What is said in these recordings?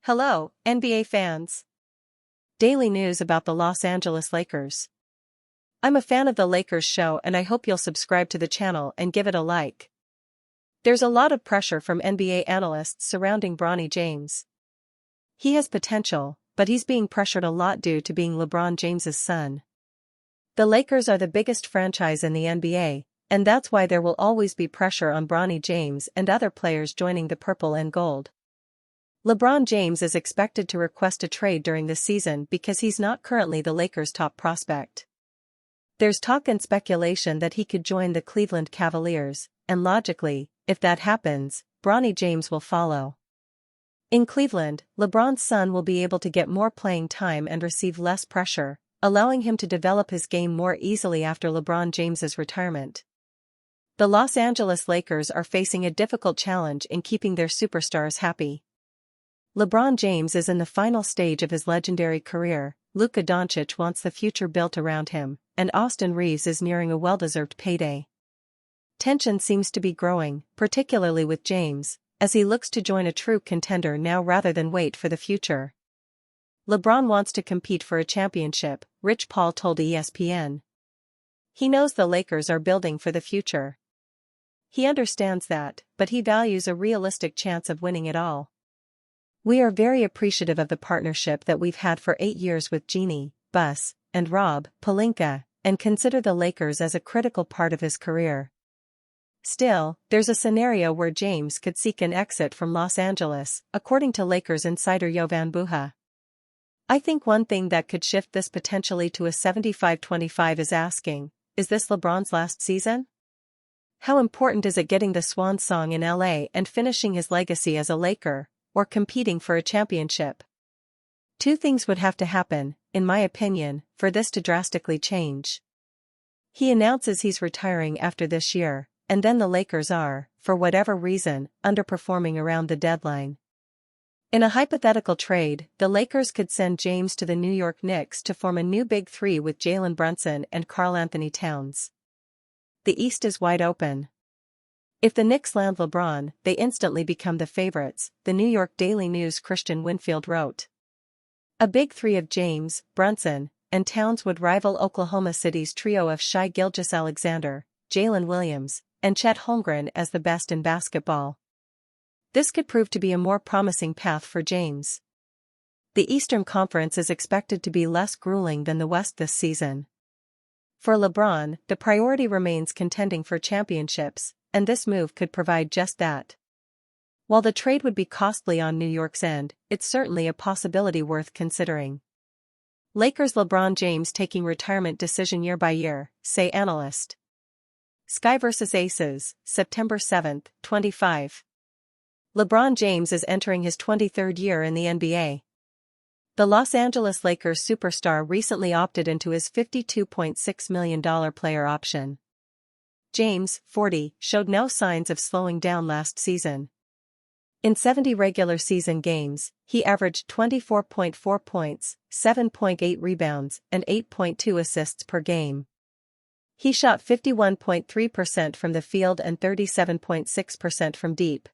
Hello, NBA fans. Daily news about the Los Angeles Lakers. I'm a fan of the Lakers show and I hope you'll subscribe to the channel and give it a like. There's a lot of pressure from NBA analysts surrounding Bronny James. He has potential, but he's being pressured a lot due to being LeBron James's son. The Lakers are the biggest franchise in the NBA, and that's why there will always be pressure on Bronny James and other players joining the purple and gold. LeBron James is expected to request a trade during the season because he's not currently the Lakers' top prospect. There's talk and speculation that he could join the Cleveland Cavaliers, and logically, if that happens, Bronny James will follow. In Cleveland, LeBron's son will be able to get more playing time and receive less pressure, allowing him to develop his game more easily after LeBron James's retirement. The Los Angeles Lakers are facing a difficult challenge in keeping their superstars happy. LeBron James is in the final stage of his legendary career, Luka Doncic wants the future built around him, and Austin Reeves is nearing a well-deserved payday. Tension seems to be growing, particularly with James, as he looks to join a true contender now rather than wait for the future. LeBron wants to compete for a championship, Rich Paul told ESPN. He knows the Lakers are building for the future. He understands that, but he values a realistic chance of winning it all. We are very appreciative of the partnership that we've had for 8 years with Jeannie, Bus, and Rob Pelinka, and consider the Lakers as a critical part of his career. Still, there's a scenario where James could seek an exit from Los Angeles, according to Lakers insider Jovan Buha. I think one thing that could shift this potentially to a 75-25 is asking, is this LeBron's last season? How important is it getting the swan song in LA and finishing his legacy as a Laker, or competing for a championship? Two things would have to happen, in my opinion, for this to drastically change. He announces he's retiring after this year, and then the Lakers are, for whatever reason, underperforming around the deadline. In a hypothetical trade, the Lakers could send James to the New York Knicks to form a new Big Three with Jalen Brunson and Karl-Anthony Towns. The East is wide open. If the Knicks land LeBron, they instantly become the favorites, the New York Daily News' Christian Winfield wrote. A Big Three of James, Brunson, and Towns would rival Oklahoma City's trio of Shai Gilgeous-Alexander, Jalen Williams, and Chet Holmgren as the best in basketball. This could prove to be a more promising path for James. The Eastern Conference is expected to be less grueling than the West this season. For LeBron, the priority remains contending for championships, and this move could provide just that. While the trade would be costly on New York's end, it's certainly a possibility worth considering. Lakers LeBron James taking retirement decision year by year, say analyst. Sky vs. Aces, September 7, 25. LeBron James is entering his 23rd year in the NBA. The Los Angeles Lakers superstar recently opted into his $52.6 million player option. James, 40, showed no signs of slowing down last season. In 70 regular season games, he averaged 24.4 points, 7.8 rebounds, and 8.2 assists per game. He shot 51.3% from the field and 37.6% from deep.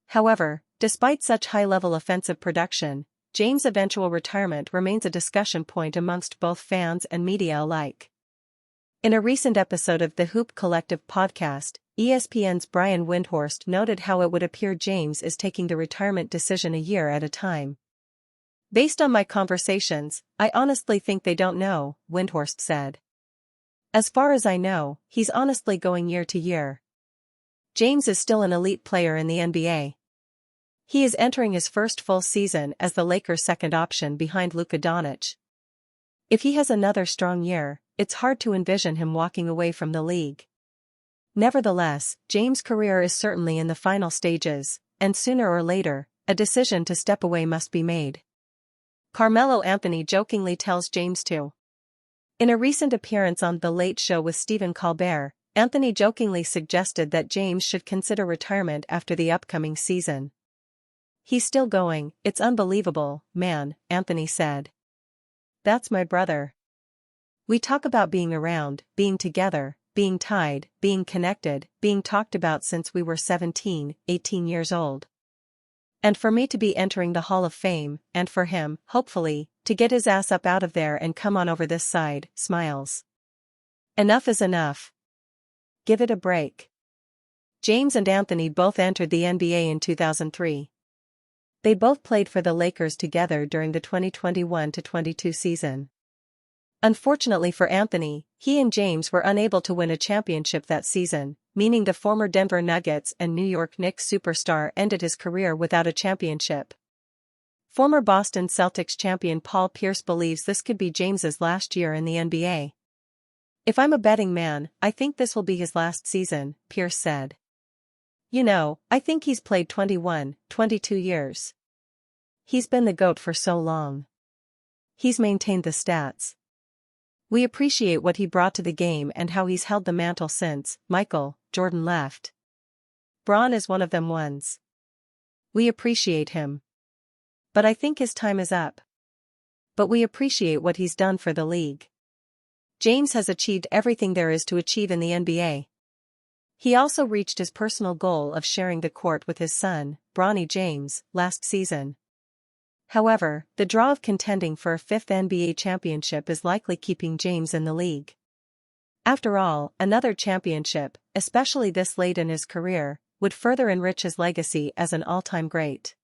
However, despite such high-level offensive production, James' eventual retirement remains a discussion point amongst both fans and media alike. In a recent episode of the Hoop Collective podcast, ESPN's Brian Windhorst noted how it would appear James is taking the retirement decision a year at a time. Based on my conversations, I honestly think they don't know, Windhorst said. As far as I know, he's honestly going year to year. James is still an elite player in the NBA. He is entering his first full season as the Lakers' second option behind Luka Doncic. If he has another strong year, it's hard to envision him walking away from the league. Nevertheless, James' career is certainly in the final stages, and sooner or later, a decision to step away must be made. Carmelo Anthony jokingly tells James to. In a recent appearance on The Late Show with Stephen Colbert, Anthony jokingly suggested that James should consider retirement after the upcoming season. He's still going, it's unbelievable, man, Anthony said. That's my brother. We talk about being around, being together, being tied, being connected, being talked about since we were 17, 18 years old. And for me to be entering the Hall of Fame, and for him, hopefully, to get his ass up out of there and come on over this side, smiles. Enough is enough. Give it a break. James and Anthony both entered the NBA in 2003. They both played for the Lakers together during the 2021-22 season. Unfortunately for Anthony, he and James were unable to win a championship that season, meaning the former Denver Nuggets and New York Knicks superstar ended his career without a championship. Former Boston Celtics champion Paul Pierce believes this could be James's last year in the NBA. "If I'm a betting man, I think this will be his last season," Pierce said. "You know, I think he's played 21, 22 years. He's been the GOAT for so long. He's maintained the stats. We appreciate what he brought to the game and how he's held the mantle since Michael Jordan left. Bron is one of them ones. We appreciate him. But I think his time is up. But we appreciate what he's done for the league. James has achieved everything there is to achieve in the NBA. He also reached his personal goal of sharing the court with his son, Bronny James, last season. However, the draw of contending for a fifth NBA championship is likely keeping James in the league. After all, another championship, especially this late in his career, would further enrich his legacy as an all-time great.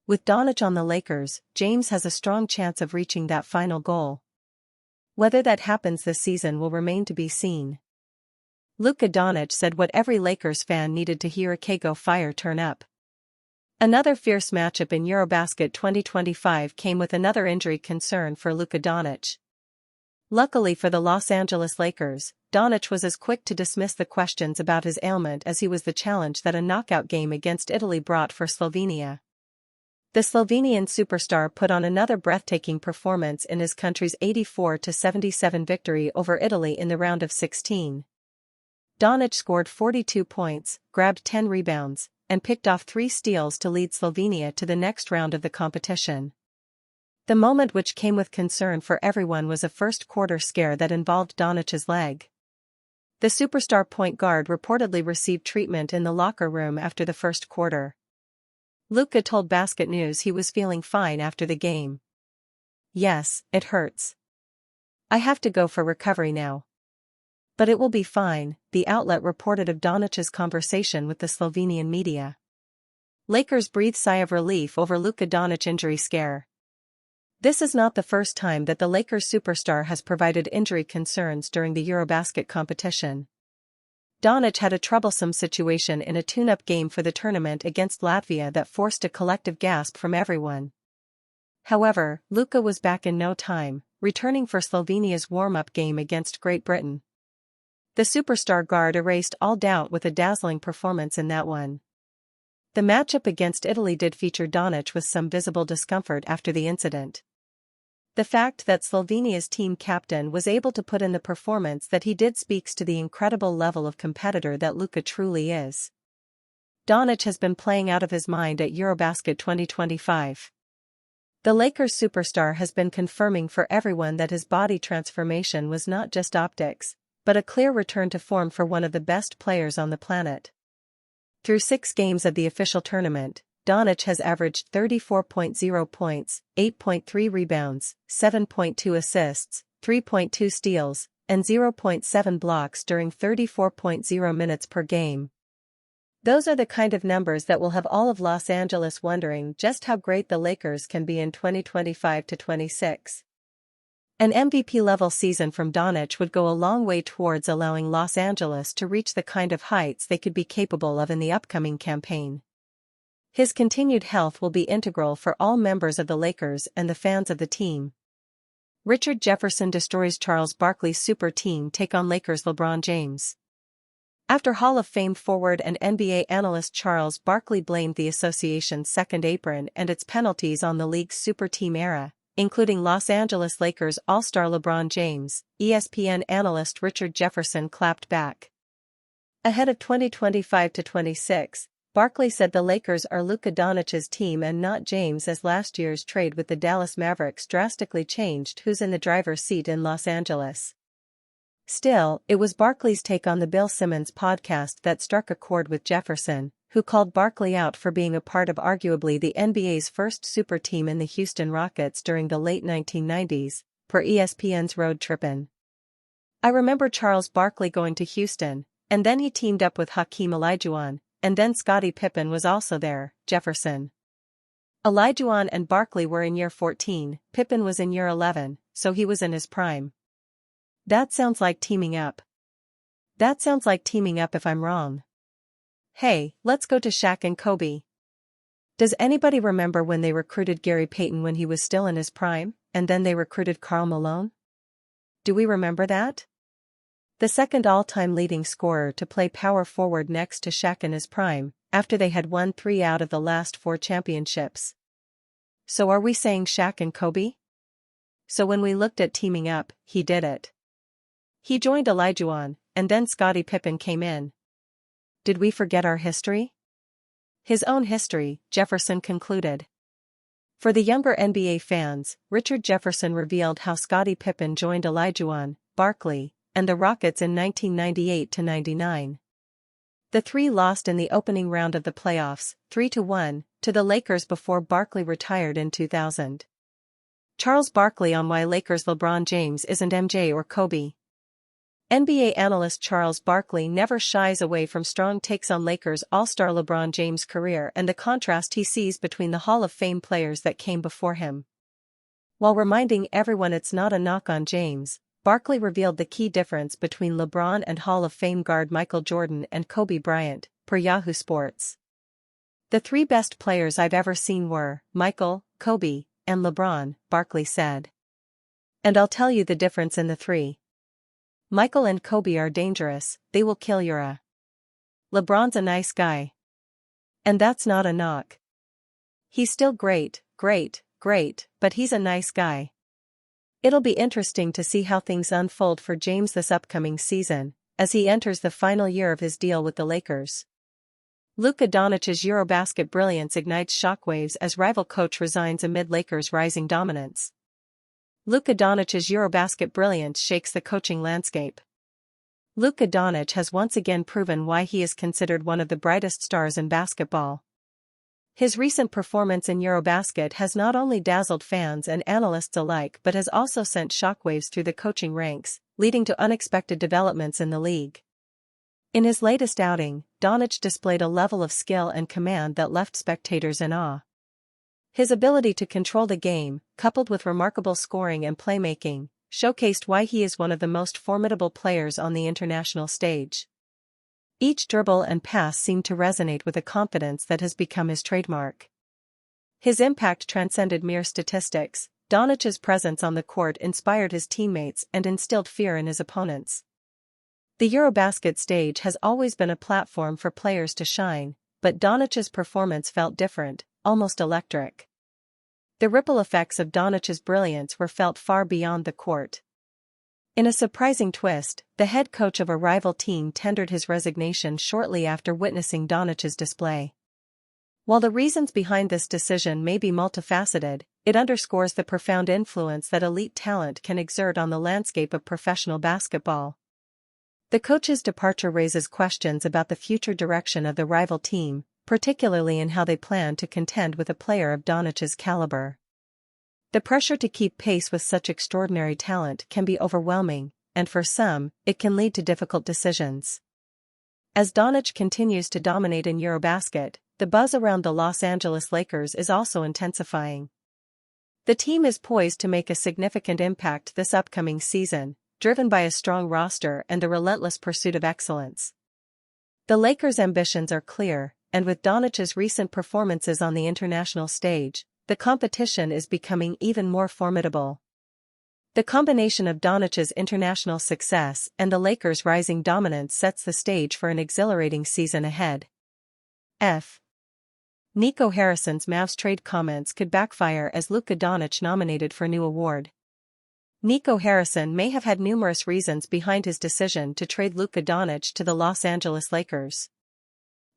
With Doncic on the Lakers, James has a strong chance of reaching that final goal. Whether that happens this season will remain to be seen. Luka Doncic said what every Lakers fan needed to hear: "Go Fire, turn up." Another fierce matchup in Eurobasket 2025 came with another injury concern for Luka Doncic. Luckily for the Los Angeles Lakers, Doncic was as quick to dismiss the questions about his ailment as he was the challenge that a knockout game against Italy brought for Slovenia. The Slovenian superstar put on another breathtaking performance in his country's 84-77 victory over Italy in the round of 16. Doncic scored 42 points, grabbed 10 rebounds, and picked off 3 steals to lead Slovenia to the next round of the competition. The moment which came with concern for everyone was a first-quarter scare that involved Doncic's leg. The superstar point guard reportedly received treatment in the locker room after the first quarter. Luka told Basket News he was feeling fine after the game. "Yes, it hurts. I have to go for recovery now. But it will be fine," the outlet reported of Doncic's conversation with the Slovenian media. Lakers breathe sigh of relief over Luka Doncic injury scare. This is not the first time that the Lakers superstar has provided injury concerns during the Eurobasket competition. Doncic had a troublesome situation in a tune-up game for the tournament against Latvia that forced a collective gasp from everyone. However, Luka was back in no time, returning for Slovenia's warm-up game against Great Britain. The superstar guard erased all doubt with a dazzling performance in that one. The matchup against Italy did feature Doncic with some visible discomfort after the incident. The fact that Slovenia's team captain was able to put in the performance that he did speaks to the incredible level of competitor that Luka truly is. Doncic has been playing out of his mind at Eurobasket 2025. The Lakers superstar has been confirming for everyone that his body transformation was not just optics, but a clear return to form for one of the best players on the planet. Through 6 games of the official tournament, Doncic has averaged 34.0 points, 8.3 rebounds, 7.2 assists, 3.2 steals, and 0.7 blocks during 34.0 minutes per game. Those are the kind of numbers that will have all of Los Angeles wondering just how great the Lakers can be in 2025-26. An MVP-level season from Doncic would go a long way towards allowing Los Angeles to reach the kind of heights they could be capable of in the upcoming campaign. His continued health will be integral for all members of the Lakers and the fans of the team. Richard Jefferson destroys Charles Barkley's super team take on Lakers' LeBron James. After Hall of Fame forward and NBA analyst Charles Barkley blamed the association's second apron and its penalties on the league's super team era, including Los Angeles Lakers All-Star LeBron James, ESPN analyst Richard Jefferson clapped back. Ahead of 2025-26, Barkley said the Lakers are Luka Doncic's team and not James, as last year's trade with the Dallas Mavericks drastically changed who's in the driver's seat in Los Angeles. Still, it was Barkley's take on the Bill Simmons podcast that struck a chord with Jefferson, who called Barkley out for being a part of arguably the NBA's first super team in the Houston Rockets during the late 1990s, per ESPN's Road Trippin'. "I remember Charles Barkley going to Houston, and then he teamed up with Hakeem Olajuwon, and then Scottie Pippen was also there," Jefferson. "Olajuwon and Barkley were in year 14, Pippen was in year 11, so he was in his prime. That sounds like teaming up. That sounds like teaming up if I'm wrong. Hey, let's go to Shaq and Kobe. Does anybody remember when they recruited Gary Payton when he was still in his prime, and then they recruited Karl Malone? Do we remember that? The second all-time leading scorer to play power forward next to Shaq in his prime, after they had won 3 out of the last 4 championships. So are we saying Shaq and Kobe? So when we looked at teaming up, he did it. He joined Olajuwon, and then Scottie Pippen came in. Did we forget our history? His own history, Jefferson concluded. For the younger NBA fans, Richard Jefferson revealed how Scottie Pippen joined Olajuwon, Barkley, and the Rockets in 1998-99. The three lost in the opening round of the playoffs, 3-1, to the Lakers before Barkley retired in 2000. Charles Barkley on why Lakers' LeBron James isn't MJ or Kobe. NBA analyst Charles Barkley never shies away from strong takes on Lakers all-star LeBron James' career and the contrast he sees between the Hall of Fame players that came before him. While reminding everyone it's not a knock on James, Barkley revealed the key difference between LeBron and Hall of Fame guard Michael Jordan and Kobe Bryant, per Yahoo Sports. "The 3 best players I've ever seen were Michael, Kobe, and LeBron," Barkley said. "And I'll tell you the difference in the 3. Michael and Kobe are dangerous, they will kill you. LeBron's a nice guy. And that's not a knock. He's still great, but he's a nice guy." It'll be interesting to see how things unfold for James this upcoming season, as he enters the final year of his deal with the Lakers. Luka Doncic's Eurobasket brilliance ignites shockwaves as rival coach resigns amid Lakers' rising dominance. Luka Doncic's Eurobasket brilliance shakes the coaching landscape. Luka Doncic has once again proven why he is considered one of the brightest stars in basketball. His recent performance in Eurobasket has not only dazzled fans and analysts alike but has also sent shockwaves through the coaching ranks, leading to unexpected developments in the league. In his latest outing, Doncic displayed a level of skill and command that left spectators in awe. His ability to control the game, coupled with remarkable scoring and playmaking, showcased why he is one of the most formidable players on the international stage. Each dribble and pass seemed to resonate with a confidence that has become his trademark. His impact transcended mere statistics. Doncic's presence on the court inspired his teammates and instilled fear in his opponents. The Eurobasket stage has always been a platform for players to shine, but Doncic's performance felt different, almost electric. The ripple effects of Doncic's brilliance were felt far beyond the court. In a surprising twist, the head coach of a rival team tendered his resignation shortly after witnessing Doncic's display. While the reasons behind this decision may be multifaceted, it underscores the profound influence that elite talent can exert on the landscape of professional basketball. The coach's departure raises questions about the future direction of the rival team, particularly in how they plan to contend with a player of Doncic's caliber. The pressure to keep pace with such extraordinary talent can be overwhelming, and for some, it can lead to difficult decisions. As Doncic continues to dominate in Eurobasket, the buzz around the Los Angeles Lakers is also intensifying. The team is poised to make a significant impact this upcoming season, driven by a strong roster and the relentless pursuit of excellence. The Lakers' ambitions are clear, and with Doncic's recent performances on the international stage, the competition is becoming even more formidable. The combination of Doncic's international success and the Lakers' rising dominance sets the stage for an exhilarating season ahead. Nico Harrison's Mavs trade comments could backfire as Luka Doncic nominated for new award. Nico Harrison may have had numerous reasons behind his decision to trade Luka Doncic to the Los Angeles Lakers.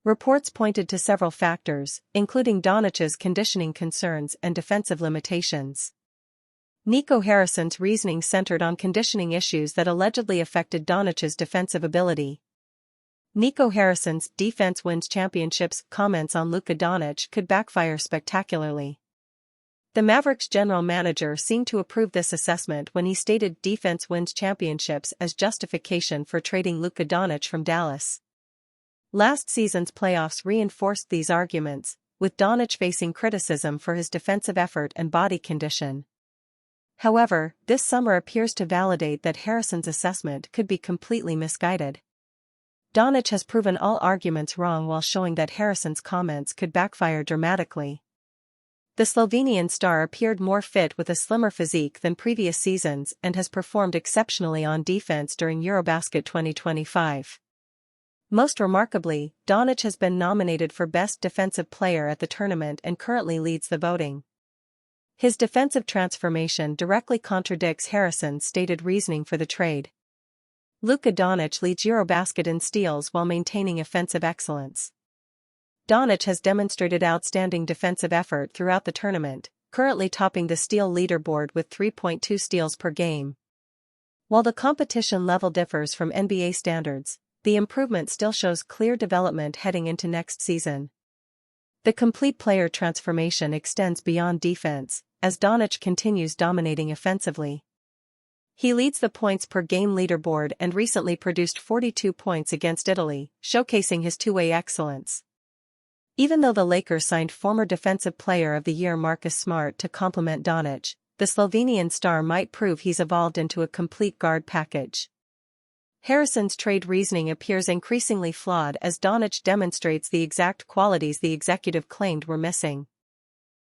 Reports pointed to several factors, including Doncic's conditioning concerns and defensive limitations. Nico Harrison's reasoning centered on conditioning issues that allegedly affected Doncic's defensive ability. Nico Harrison's "defense wins championships" comments on Luka Doncic could backfire spectacularly. The Mavericks general manager seemed to approve this assessment when he stated defense wins championships as justification for trading Luka Doncic from Dallas. Last season's playoffs reinforced these arguments, with Doncic facing criticism for his defensive effort and body condition. However, this summer appears to validate that Harrison's assessment could be completely misguided. Doncic has proven all arguments wrong while showing that Harrison's comments could backfire dramatically. The Slovenian star appeared more fit with a slimmer physique than previous seasons and has performed exceptionally on defense during Eurobasket 2025. Most remarkably, Doncic has been nominated for Best Defensive Player at the tournament and currently leads the voting. His defensive transformation directly contradicts Harrison's stated reasoning for the trade. Luka Doncic leads Eurobasket in steals while maintaining offensive excellence. Doncic has demonstrated outstanding defensive effort throughout the tournament, currently topping the steal leaderboard with 3.2 steals per game. While the competition level differs from NBA standards, the improvement still shows clear development heading into next season. The complete player transformation extends beyond defense, as Doncic continues dominating offensively. He leads the points per game leaderboard and recently produced 42 points against Italy, showcasing his two-way excellence. Even though the Lakers signed former Defensive Player of the Year Marcus Smart to complement Doncic, the Slovenian star might prove he's evolved into a complete guard package. Harrison's trade reasoning appears increasingly flawed as Doncic demonstrates the exact qualities the executive claimed were missing.